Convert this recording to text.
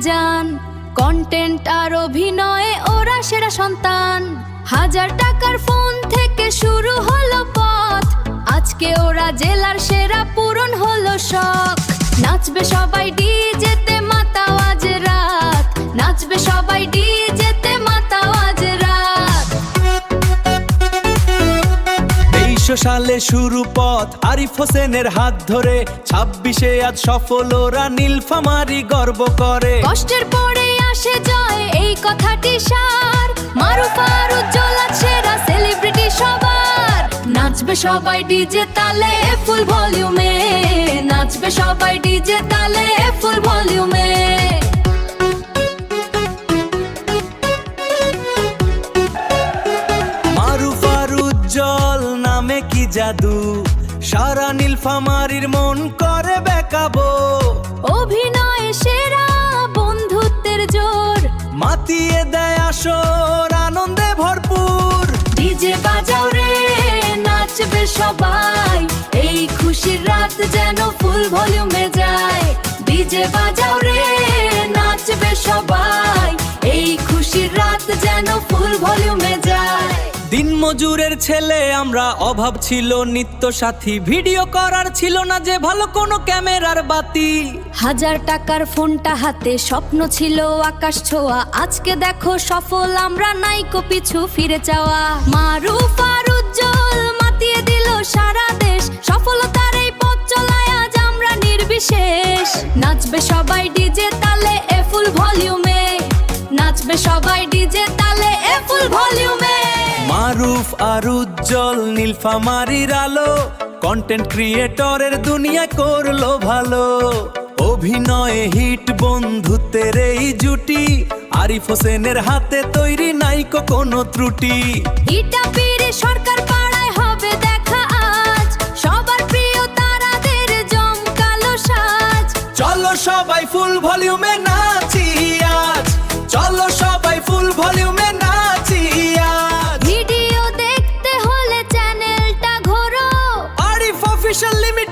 জান, কন্টেন্ট আর অভিনয়ে ওরা সেরা সন্তান। 1000 টাকার ফোন থেকে শুরু হলো পথ, আজকে ওরা জেলার সেরা, পূরণ হলো শখ। নাচবে সবাই ডিজেতে মাতাও আজ রাত, নাচবে সবাই ডিজেতে মাতাও আজ রাত। 23 সালে শুরু পথ আরিফ হোসেনের হাত ধরে, 26-এ আজ সফল ওরা, নীলফামারী গর্ব করে। কষ্টের পরে আসে জয়, এই কথাটি সার। মারুফ আর উজ্জ্বল আজ সেরা, সেলিব্রিটি সবার। নাচবে সবাই ডিজে তালে ফুল ভলিউমে, নাচবে সবাই ডিজে তালে ফুল ভলিউমে। মারুফ আর উজ্জ্বল নামে কি জাদু, সারা নীলফামারীর মন করে বেকাবো। অভিনয়ে সেরা, বন্ধুত্বের জোর, মাতিয়ে দেয় আসর, আনন্দে ভরপুর। ডিজে বাজাও রে, নাচবে সবাই, এই খুশির রাত যেন ফুল ভলিউমে যায়। ডিজে বাজাও রে, নাচবে সবাই, এই খুশির রাত যেন ফুল ভলিউমে যায়। দিন মজুরের ছেলে আমরা, অভাব ছিল নিত্য সাথী, ভিডিও করার ছিল না যে ভালো কোনো ক্যামেরার বাতি। 1000 টাকার ফোনটা হাতে, স্বপ্ন ছিল আকাশ ছোঁয়া, আজকে দেখো সফল আমরা, নাইকো পিছু ফিরে চাওয়া। মারুফ আর উজ্জ্বল মাতিয়ে দিল সারা দেশ, সফলতার এই পথ চলায় আজ আমরা নির্বিশেষ। নাচবে সবাই ডিজে তালে ফুল ভলিউমে, নাচবে সবাই ডিজে তালে ফুল ভলিউমে। মারুফ আর উজ্জ্বল নীলফামারীর আলো, কন্টেন্ট ক্রিয়েটরের দুনিয়া করলো ভালো। অভিনয়ে হিট, বন্ধুত্বের এই জুটি, আরিফ হোসেনের হাতে তৈরি, নাইকো কোনো ত্রুটি। ইটা পীরে সরকার পাড়ায় হবে দেখা আজ, সবার প্রিয় তারাদের জমকালো সাজ। চলো সবাই ফুল ভলিউমে নাচি আজ, চলো সবাই ফুল ভলিউমে নাচি আজ। ভিডিও দেখতে হলে চ্যানেলটা ঘোরো, আরিফ অফিশিয়াল লিমিটেড।